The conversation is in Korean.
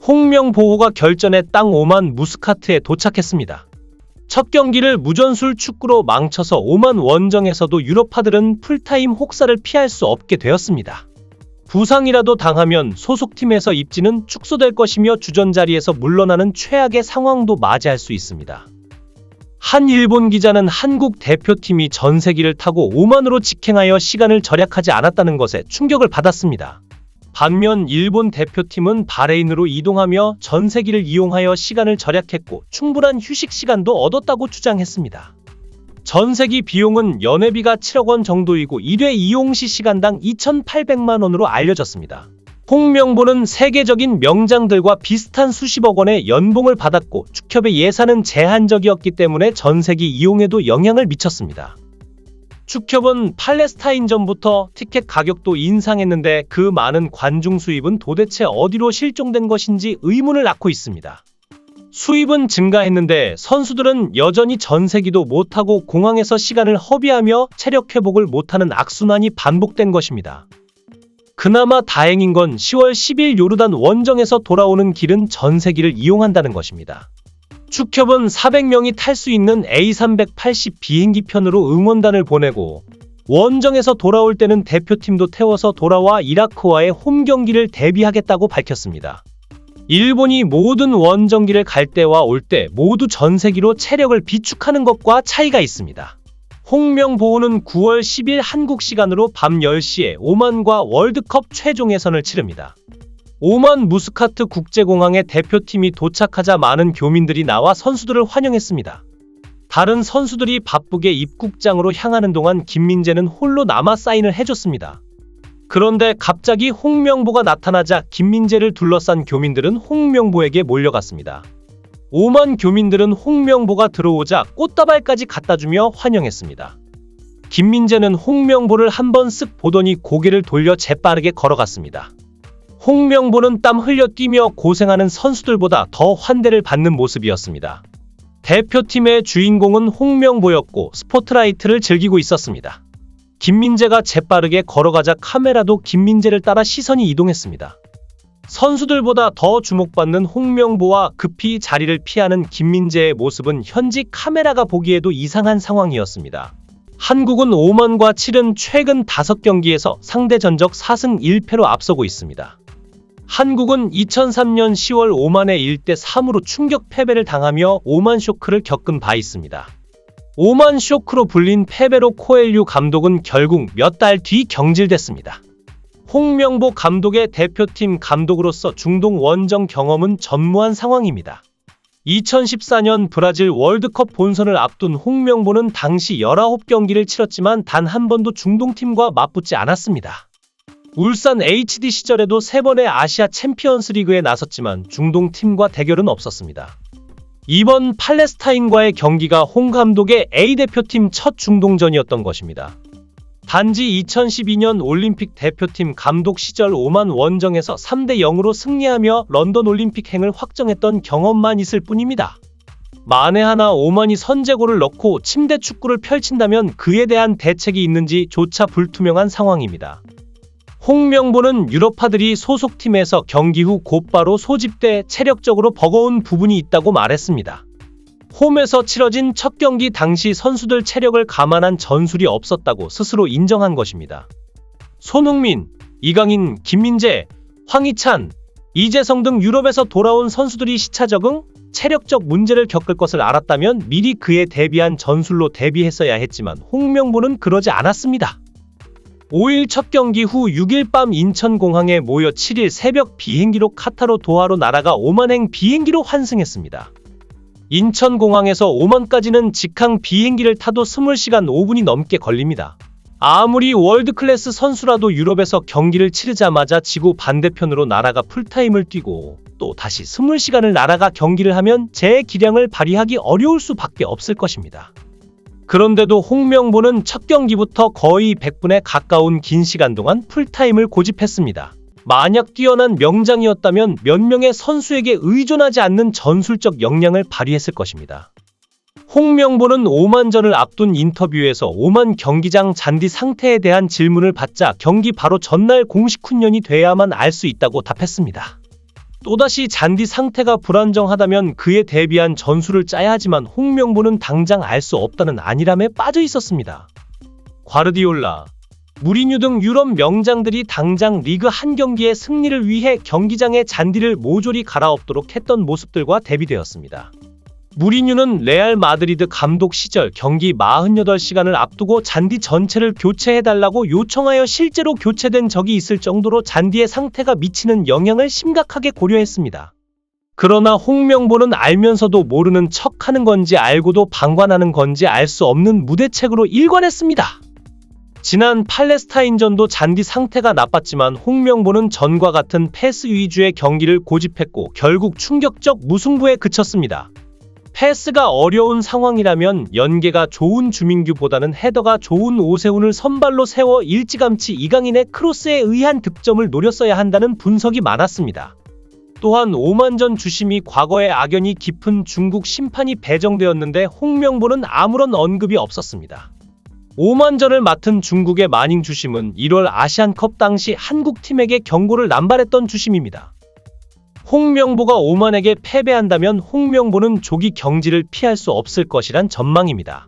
홍명보호가 결전의 땅 오만 무스카트에 도착했습니다. 첫 경기를 무전술 축구로 망쳐서 오만 원정에서도 유럽파들은 풀타임 혹사를 피할 수 없게 되었습니다. 부상이라도 당하면 소속팀에서 입지는 축소될 것이며 주전 자리에서 물러나는 최악의 상황도 맞이할 수 있습니다. 한 일본 기자는 한국 대표팀이 전세기를 타고 오만으로 직행하여 시간을 절약하지 않았다는 것에 충격을 받았습니다. 반면 일본 대표팀은 바레인으로 이동하며 전세기를 이용하여 시간을 절약했고 충분한 휴식 시간도 얻었다고 주장했습니다. 전세기 비용은 연회비가 7억 원 정도이고 1회 이용 시 시간당 2,800만 원으로 알려졌습니다. 홍명보는 세계적인 명장들과 비슷한 수십억 원의 연봉을 받았고 축협의 예산은 제한적이었기 때문에 전세기 이용에도 영향을 미쳤습니다. 축협은 팔레스타인전부터 티켓 가격도 인상했는데 그 많은 관중 수입은 도대체 어디로 실종된 것인지 의문을 낳고 있습니다. 수입은 증가했는데 선수들은 여전히 전세기도 못하고 공항에서 시간을 허비하며 체력 회복을 못하는 악순환이 반복된 것입니다. 그나마 다행인 건 10월 10일 요르단 원정에서 돌아오는 길은 전세기를 이용한다는 것입니다. 축협은 400명이 탈 수 있는 A380 비행기편으로 응원단을 보내고 원정에서 돌아올 때는 대표팀도 태워서 돌아와 이라크와의 홈 경기를 대비하겠다고 밝혔습니다. 일본이 모든 원정기를 갈 때와 올 때 모두 전세기로 체력을 비축하는 것과 차이가 있습니다. 홍명보호는 9월 10일 한국 시간으로 밤 10시에 오만과 월드컵 최종 예선을 치릅니다. 오만 무스카트 국제공항에 대표팀이 도착하자 많은 교민들이 나와 선수들을 환영했습니다. 다른 선수들이 바쁘게 입국장으로 향하는 동안 김민재는 홀로 남아 사인을 해줬습니다. 그런데 갑자기 홍명보가 나타나자 김민재를 둘러싼 교민들은 홍명보에게 몰려갔습니다. 오만 교민들은 홍명보가 들어오자 꽃다발까지 갖다주며 환영했습니다. 김민재는 홍명보를 한번 쓱 보더니 고개를 돌려 재빠르게 걸어갔습니다. 홍명보는 땀 흘려 뛰며 고생하는 선수들보다 더 환대를 받는 모습이었습니다. 대표팀의 주인공은 홍명보였고 스포트라이트를 즐기고 있었습니다. 김민재가 재빠르게 걸어가자 카메라도 김민재를 따라 시선이 이동했습니다. 선수들보다 더 주목받는 홍명보와 급히 자리를 피하는 김민재의 모습은 현지 카메라가 보기에도 이상한 상황이었습니다. 한국은 오만과 치른 최근 5경기에서 상대 전적 4승 1패로 앞서고 있습니다. 한국은 2003년 10월 오만에 1대3으로 충격 패배를 당하며 오만 쇼크를 겪은 바 있습니다. 오만 쇼크로 불린 패배로 코엘류 감독은 결국 몇 달 뒤 경질됐습니다. 홍명보 감독의 대표팀 감독으로서 중동 원정 경험은 전무한 상황입니다. 2014년 브라질 월드컵 본선을 앞둔 홍명보는 당시 19경기를 치렀지만 단 한 번도 중동팀과 맞붙지 않았습니다. 울산 HD 시절에도 3번의 아시아 챔피언스 리그에 나섰지만 중동팀과 대결은 없었습니다. 이번 팔레스타인과의 경기가 홍 감독의 A대표팀 첫 중동전이었던 것입니다. 단지 2012년 올림픽 대표팀 감독 시절 오만 원정에서 3대0으로 승리하며 런던 올림픽행을 확정했던 경험만 있을 뿐입니다. 만에 하나 오만이 선제골을 넣고 침대 축구를 펼친다면 그에 대한 대책이 있는지조차 불투명한 상황입니다. 홍명보는 유럽파들이 소속팀에서 경기 후 곧바로 소집돼 체력적으로 버거운 부분이 있다고 말했습니다. 홈에서 치러진 첫 경기 당시 선수들 체력을 감안한 전술이 없었다고 스스로 인정한 것입니다. 손흥민, 이강인, 김민재, 황희찬, 이재성 등 유럽에서 돌아온 선수들이 시차 적응, 체력적 문제를 겪을 것을 알았다면 미리 그에 대비한 전술로 대비했어야 했지만 홍명보는 그러지 않았습니다. 5일 첫 경기 후 6일 밤 인천공항에 모여 7일 새벽 비행기로 카타르 도하로 날아가 오만행 비행기로 환승했습니다. 인천공항에서 오만까지는 직항 비행기를 타도 20시간 5분이 넘게 걸립니다. 아무리 월드클래스 선수라도 유럽에서 경기를 치르자마자 지구 반대편으로 날아가 풀타임을 뛰고 또 다시 20시간을 날아가 경기를 하면 제 기량을 발휘하기 어려울 수밖에 없을 것입니다. 그런데도 홍명보는 첫 경기부터 거의 100분에 가까운 긴 시간 동안 풀타임을 고집했습니다. 만약 뛰어난 명장이었다면 몇 명의 선수에게 의존하지 않는 전술적 역량을 발휘했을 것입니다. 홍명보는 오만전을 앞둔 인터뷰에서 오만 경기장 잔디 상태에 대한 질문을 받자 경기 바로 전날 공식 훈련이 돼야만 알 수 있다고 답했습니다. 또다시 잔디 상태가 불안정하다면 그에 대비한 전술을 짜야 하지만 홍명보는 당장 알 수 없다는 안일함에 빠져 있었습니다. 과르디올라, 무리뉴 등 유럽 명장들이 당장 리그 한 경기의 승리를 위해 경기장의 잔디를 모조리 갈아엎도록 했던 모습들과 대비되었습니다. 무리뉴는 레알 마드리드 감독 시절 경기 48시간을 앞두고 잔디 전체를 교체해달라고 요청하여 실제로 교체된 적이 있을 정도로 잔디의 상태가 미치는 영향을 심각하게 고려했습니다. 그러나 홍명보는 알면서도 모르는 척하는 건지 알고도 방관하는 건지 알 수 없는 무대책으로 일관했습니다. 지난 팔레스타인전도 잔디 상태가 나빴지만 홍명보는 전과 같은 패스 위주의 경기를 고집했고 결국 충격적 무승부에 그쳤습니다. 패스가 어려운 상황이라면 연계가 좋은 주민규보다는 헤더가 좋은 오세훈을 선발로 세워 일찌감치 이강인의 크로스에 의한 득점을 노렸어야 한다는 분석이 많았습니다. 또한 오만전 주심이 과거에 악연이 깊은 중국 심판이 배정되었는데 홍명보는 아무런 언급이 없었습니다. 오만전을 맡은 중국의 마닝 주심은 1월 아시안컵 당시 한국팀에게 경고를 남발했던 주심입니다. 홍명보가 오만에게 패배한다면 홍명보는 조기 경질을 피할 수 없을 것이란 전망입니다.